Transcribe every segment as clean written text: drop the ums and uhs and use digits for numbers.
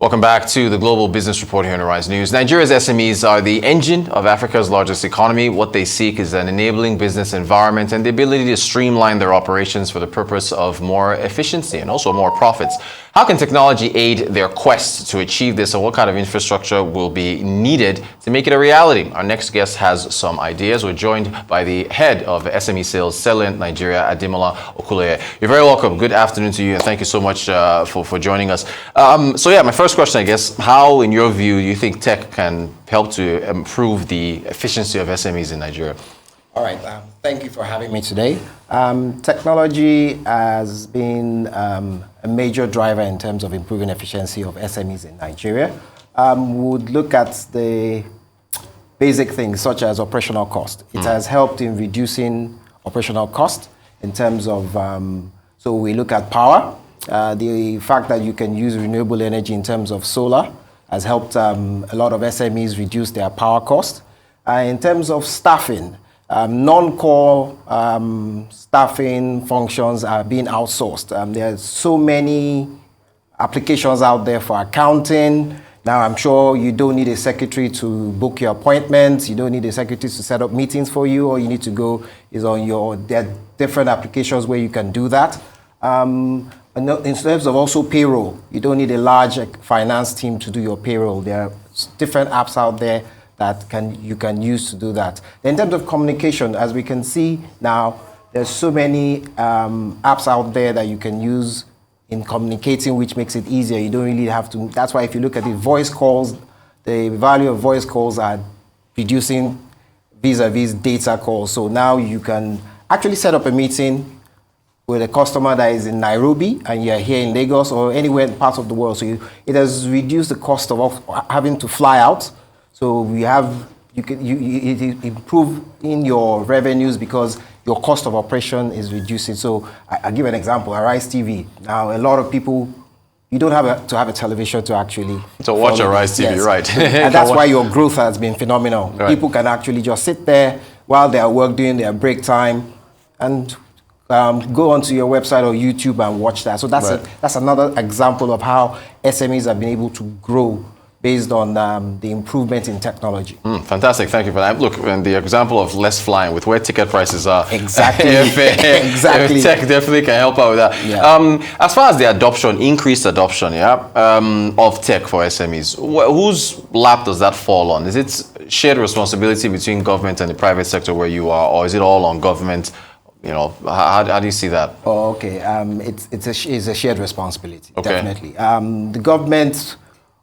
Welcome back to the Global Business Report here on Arise News. Nigeria's SMEs are the engine of Africa's largest economy. What they seek is an enabling business environment and the ability to streamline their operations for the purpose of more efficiency and also more profits. How can technology aid their quest to achieve this, and what kind of infrastructure will be needed to make it a reality? Our next guest has some ideas. We're joined by the head of SME Sales, Cellulant Nigeria, Ademola Okuleye. You're very welcome. Good afternoon to you, and thank you so much for joining us. My first question, I guess, how, in your view, do you think tech can help to improve the efficiency of SMEs in Nigeria? All right. Thank you for having me today. Technology has been a major driver in terms of improving efficiency of SMEs in Nigeria. We would look at the basic things such as operational cost. It has helped in reducing operational cost in terms of, so we look at power. The fact that you can use renewable energy in terms of solar has helped a lot of SMEs reduce their power cost. In terms of staffing, non-core staffing functions are being outsourced. There are so many applications out there for accounting. Now, I'm sure you don't need a secretary to book your appointments. You don't need a secretary to set up meetings for you. All you need to go is there are different applications where you can do that. In terms of also payroll, you don't need a large finance team to do your payroll. There are different apps out there that you can use to do that. In terms of communication, as we can see now, there's so many apps out there that you can use in communicating, which makes it easier. You don't really have to. That's why if you look at the voice calls, the value of voice calls are reducing vis-a-vis data calls. So now you can actually set up a meeting with a customer that is in Nairobi and you're here in Lagos or anywhere in parts of the world. So it has reduced the cost of having to fly out. So it improve in your revenues because your cost of operation is reducing. So I'll give an example, Arise TV. Now, a lot of people, you don't have to have a television to actually watch Arise TV, yes. Right. And that's why your growth has been phenomenal. Right. People can actually just sit there while they're at work doing their break time and go onto your website or YouTube and watch that. So that's another example of how SMEs have been able to grow based on the improvement in technology. Fantastic, thank you for that. Look, and the example of less flying with where ticket prices are. Exactly. Exactly. Tech definitely can help out with that. Yeah. As far as the increased adoption, of tech for SMEs, whose lap does that fall on? Is it shared responsibility between government and the private sector where you are, or is it all on government? How do you see that? Oh, okay. It's a shared responsibility, definitely. The government,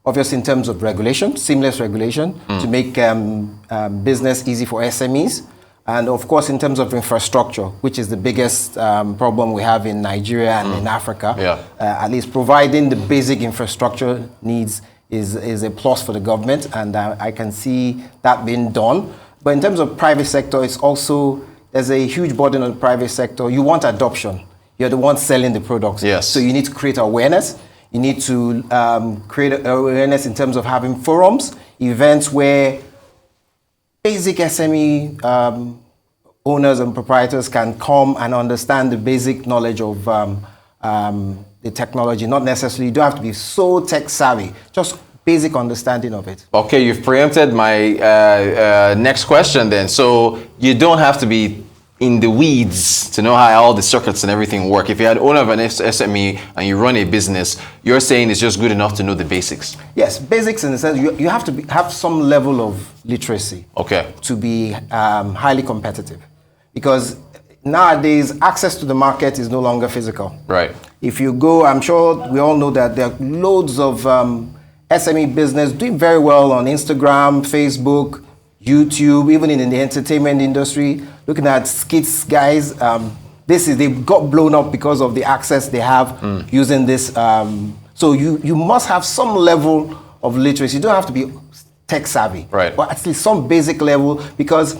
obviously in terms of regulation, seamless regulation to make business easy for SMEs. And of course, in terms of infrastructure, which is the biggest problem we have in Nigeria and in Africa, at least providing the basic infrastructure needs is a plus for the government. And I can see that being done. But in terms of private sector, it's also, there's a huge burden on the private sector. You want adoption. You're the one selling the products. Yes. So you need to create awareness. You need to create awareness in terms of having forums, events where basic SME owners and proprietors can come and understand the basic knowledge of the technology. Not necessarily, you don't have to be so tech savvy, just basic understanding of it. Okay, you've preempted my next question then. So you don't have to be in the weeds to know how all the circuits and everything work. If you're an owner of an SME and you run a business, you're saying it's just good enough to know the basics. Yes, basics in the sense you have to have some level of literacy to be highly competitive. Because nowadays, access to the market is no longer physical. Right. If you go, I'm sure we all know that there are loads of SME business doing very well on Instagram, Facebook, YouTube, even in the entertainment industry, looking at skits, guys. They got blown up because of the access they have using this. So you must have some level of literacy. You don't have to be tech savvy, right? But at least some basic level, because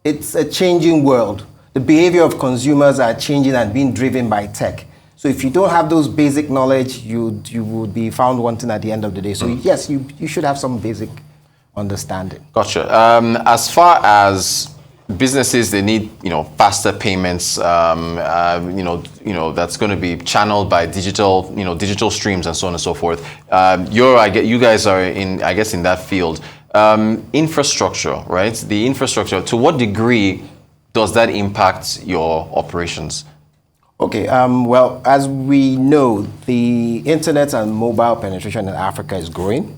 it's a changing world. The behavior of consumers are changing and being driven by tech. So if you don't have those basic knowledge, you would be found wanting at the end of the day. So yes, you should have some basic understanding. Gotcha. As far as businesses, they need, faster payments, that's going to be channeled by digital streams and so on and so forth. You guys are in that field. Infrastructure, right? The infrastructure, to what degree does that impact your operations? Okay, well, as we know, the internet and mobile penetration in Africa is growing.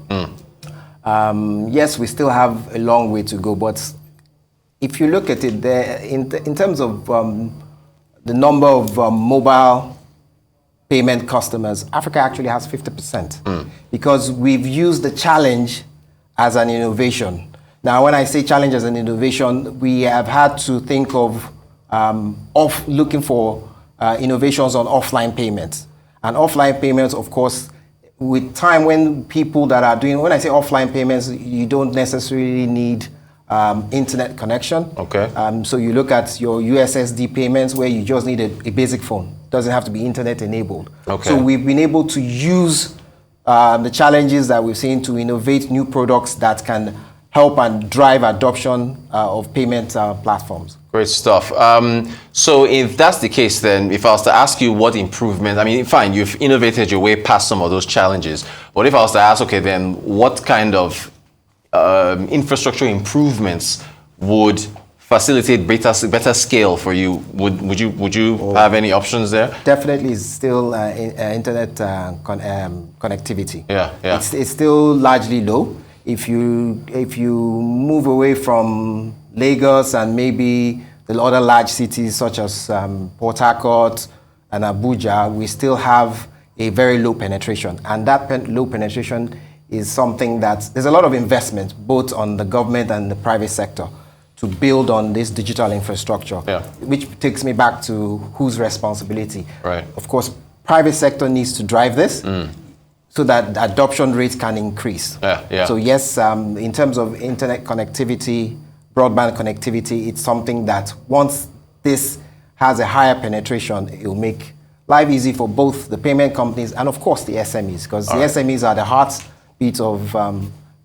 Yes, we still have a long way to go, but if you look at it there, in terms of the number of mobile payment customers, Africa actually has 50% because we've used the challenge as an innovation. Now, when I say challenge as an innovation, we have had to think of looking for innovations on offline payments. And offline payments, of course, with time when people that are doing, when I say offline payments, you don't necessarily need internet connection. Okay. So you look at your USSD payments where you just need a basic phone. Doesn't have to be internet enabled. Okay. So we've been able to use the challenges that we've seen to innovate new products that can help and drive adoption of payment platforms. Great stuff. So if that's the case, then if I was to ask you what improvement, fine, you've innovated your way past some of those challenges. But if I was to ask, okay, then what kind of infrastructure improvements would facilitate better scale for you? Would you have any options there? Definitely, it's still internet connectivity. Yeah. It's still largely low. If you move away from Lagos and maybe the other large cities such as Port Harcourt and Abuja, we still have a very low penetration. And that low penetration is something that there's a lot of investment both on the government and the private sector to build on this digital infrastructure, which takes me back to whose responsibility. Right. Of course, private sector needs to drive this so that the adoption rates can increase. Yeah. So yes, in terms of internet connectivity, broadband connectivity, it's something that once this has a higher penetration, it will make life easy for both the payment companies and of course the SMEs, because the SMEs are the heartbeat of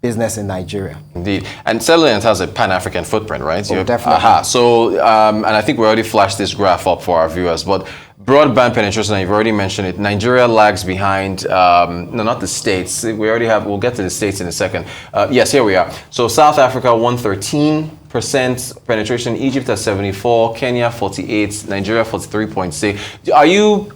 business in Nigeria. Indeed. And Cellulant has a Pan-African footprint, right? Oh, definitely. So, and I think we already flashed this graph up for our viewers, but broadband penetration, you've already mentioned it, Nigeria lags behind, no, not the States. We'll get to the States in a second. Yes, here we are. So South Africa, 113% penetration, Egypt at 74, Kenya 48, Nigeria 43.6. Are you,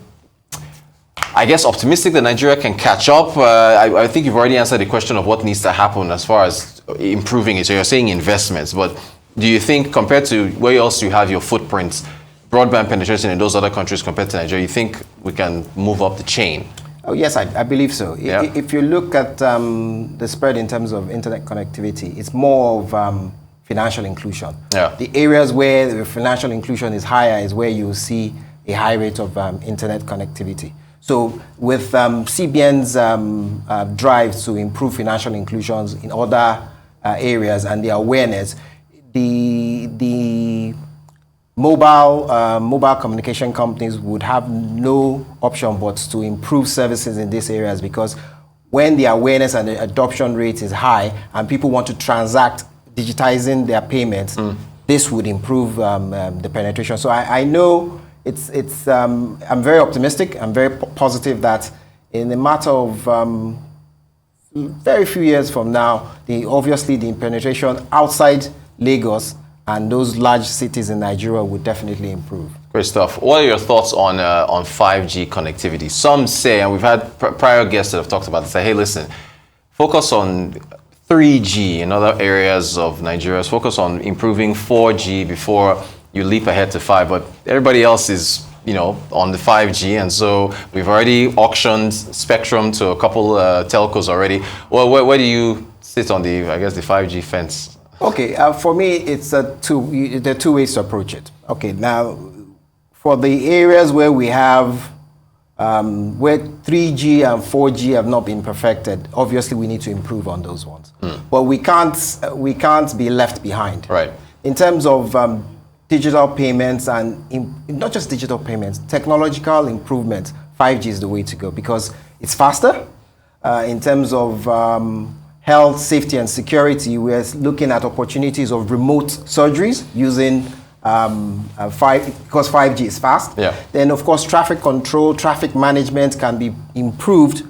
I guess, optimistic that Nigeria can catch up? I think you've already answered the question of what needs to happen as far as improving it. So you're saying investments, but do you think compared to where else you have your footprints, broadband penetration in those other countries compared to Nigeria, you think we can move up the chain? Oh, yes, I believe so. Yeah. If you look at the spread in terms of internet connectivity, it's more of financial inclusion. Yeah. The areas where the financial inclusion is higher is where you see a high rate of internet connectivity. So with CBN's drive to improve financial inclusions in other areas and the awareness, the mobile communication companies would have no option but to improve services in these areas, because when the awareness and the adoption rate is high and people want to transact digitizing their payments, this would improve the penetration. So I know I'm very optimistic. I'm very positive that in a matter of very few years from now, obviously the penetration outside Lagos and those large cities in Nigeria would definitely improve. Great stuff. What are your thoughts on 5G connectivity? Some say, and we've had prior guests that have talked about this, say, hey, listen, focus on 3G in other areas of Nigeria. Focus on improving 4G before you leap ahead to 5. But everybody else is, on the 5G, and so we've already auctioned spectrum to a couple telcos already. Well, where do you sit on the 5G fence? Okay, for me, there are two ways to approach it. Okay, now, for the areas where we have, where 3G and 4G have not been perfected, obviously we need to improve on those ones. But we can't be left behind. Right. In terms of digital payments and not just digital payments, technological improvement, 5G is the way to go because it's faster in terms of health, safety, and security, we're looking at opportunities of remote surgeries using because 5G is fast. Yeah. Then, of course, traffic control, traffic management can be improved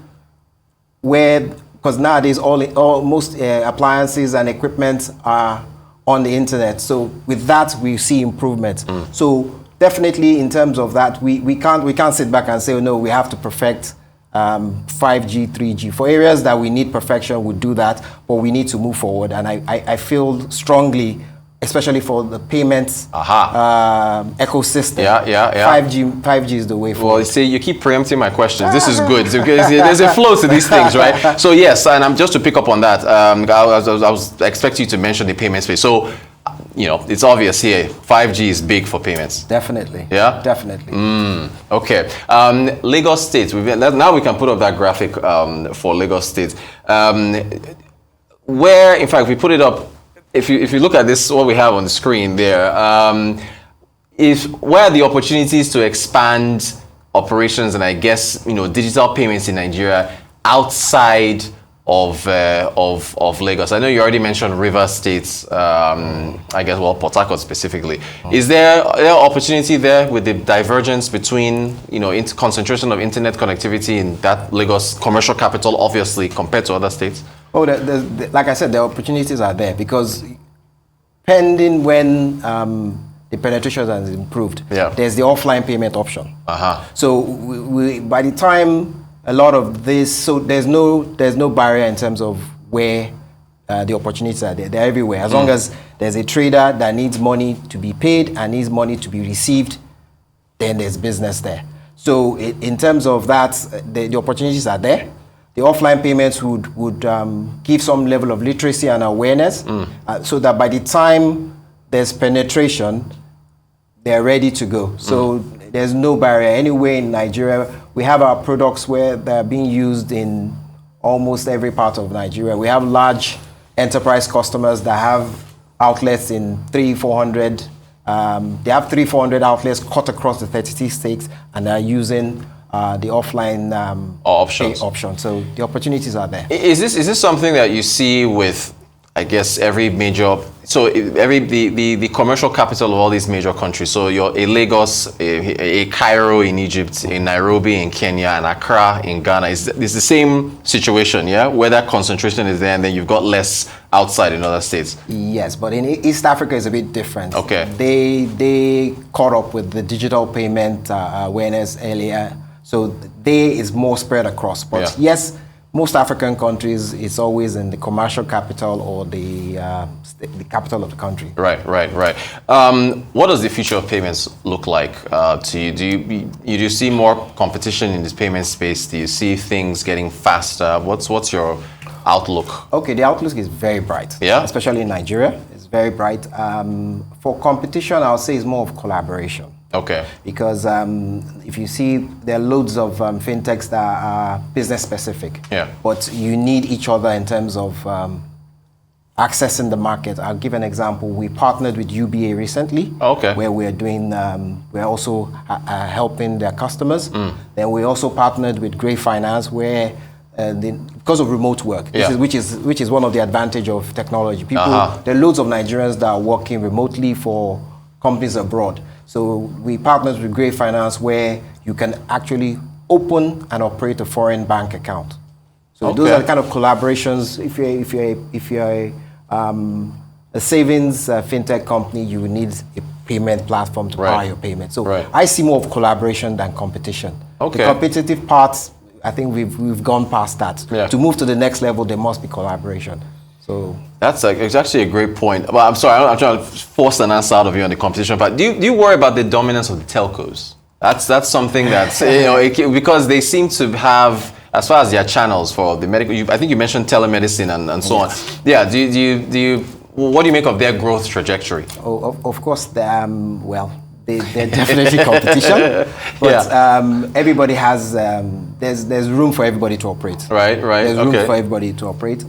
because nowadays most appliances and equipment are on the internet. So with that, we see improvements. So definitely in terms of that, we can't sit back and say, oh, no, we have to perfect 5G, 3G. For areas that we need perfection, we'll do that, but we need to move forward. And I feel strongly, especially for the payments ecosystem. 5G is the way forward. Well, you see, you keep preempting my questions. This is good. There's a flow to these things, right? So yes, and I'm just to pick up on that. I was expecting you to mention the payment space. So, it's obvious here. 5G is big for payments. Definitely. Yeah. Definitely. Okay. Lagos State. Now we can put up that graphic for Lagos State, where, in fact, we put it up. If you look at this, what we have on the screen there, where are the opportunities to expand operations and I guess digital payments in Nigeria outside of Lagos? I know you already mentioned River States, I guess, Port Harcourt specifically. Is there opportunity there with the divergence between concentration of internet connectivity in that Lagos commercial capital, obviously, compared to other states? Oh, like I said, the opportunities are there because pending when the penetration has improved, there's the offline payment option. So by the time a lot of this, so there's no barrier in terms of where the opportunities are there. They're everywhere. As long as there's a trader that needs money to be paid and needs money to be received, then there's business there. So in terms of that, the opportunities are there. The offline payments would give some level of literacy and awareness so that by the time there's penetration, they're ready to go. So there's no barrier. Anywhere in Nigeria, we have our products where they're being used in almost every part of Nigeria. We have large enterprise customers that have outlets in 300-400. They have 300-400 outlets cut across the 36 states, and they're using the offline option. So the opportunities are there. Is this something that you see with, I guess, every major, so the commercial capital of all these major countries? So you're a Lagos, a Cairo in Egypt, a Nairobi in Kenya, and Accra in Ghana. It's the same situation, yeah? Where that concentration is there and then you've got less outside in other states. Yes, but in East Africa it's a bit different. Okay. They caught up with the digital payment awareness earlier. So there is more spread across. But yes, most African countries, it's always in the commercial capital or the capital of the country. Right. What does the future of payments look like to you? Do you see more competition in this payment space? Do you see things getting faster? What's your outlook? Okay, the outlook is very bright. Yeah? Especially in Nigeria, it's very bright. For competition, I'll say it's more of collaboration. Okay. Because if you see, there are loads of fintechs that are business specific. Yeah. But you need each other in terms of accessing the market. I'll give an example. We partnered with UBA recently. Okay. Where we're doing, we're also helping their customers. Then we also partnered with Grey Finance, where because of remote work, which is one of the advantage of technology. There are loads of Nigerians that are working remotely for companies abroad. So we partnered with Grey Finance, where you can actually open and operate a foreign bank account. So those are the kind of collaborations. If you're a savings fintech company, you will need a payment platform to power your payment. So I see more of collaboration than competition. The competitive parts, I think we've gone past that. To move to the next level, there must be collaboration. So it's actually a great point. But I'm sorry, I'm trying to force an answer out of you on the competition. But do you worry about the dominance of the telcos? That's something that's because they seem to have, as far as their channels for the medical. I think you mentioned telemedicine and so on. Yeah. Do you what do you make of their growth trajectory? Oh, of course. They're definitely competition, but everybody has. There's room for everybody to operate. Right. There's room for everybody to operate.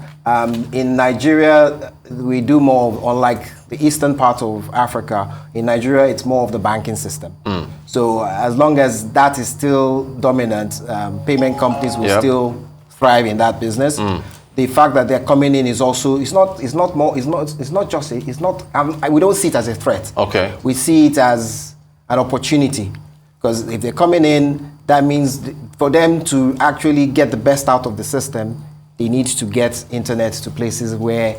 In Nigeria, we do more. Unlike the eastern part of Africa, in Nigeria, it's more of the banking system. So as long as that is still dominant, payment companies will still thrive in that business. the fact that they're coming in is also, we don't see it as a threat. Okay. We see it as an opportunity, because if they're coming in, that means for them to actually get the best out of the system, they need to get internet to places where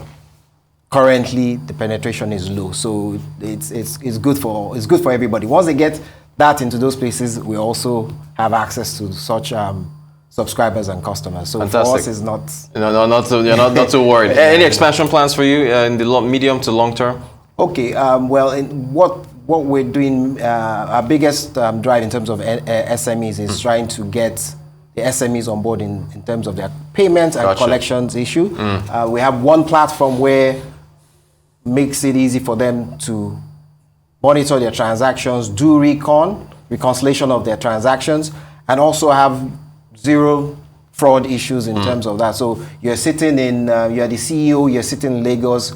currently the penetration is low. So it's good for everybody. Once they get that into those places, we also have access to such subscribers and customers. So Fantastic. for us, it's not. No, you're not too worried. Any expansion plans for you in the medium to long term? Okay. Well, in what we're doing, our biggest drive in terms of SMEs is trying to get the SMEs on board in terms of their payments and collections issue. We have one platform where makes it easy for them to monitor their transactions, do reconciliation of their transactions, and also have zero fraud issues in terms of that. So you're sitting in, you're the CEO, you're sitting in Lagos.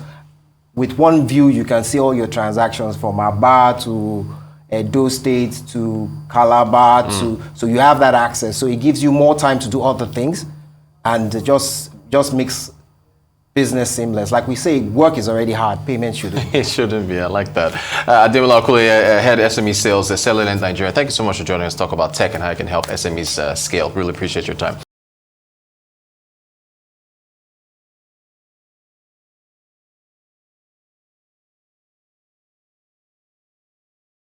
With one view, you can see all your transactions from Aba to Edo State to Calabar so you have that access. So it gives you more time to do other things, and just makes business seamless. Like we say, work is already hard, payment shouldn't. It shouldn't be. I like that. Ademola Okuleye, Head SME Sales at Cellulant Nigeria. Thank you so much for joining us to talk about tech and how it can help SMEs scale. Really appreciate your time.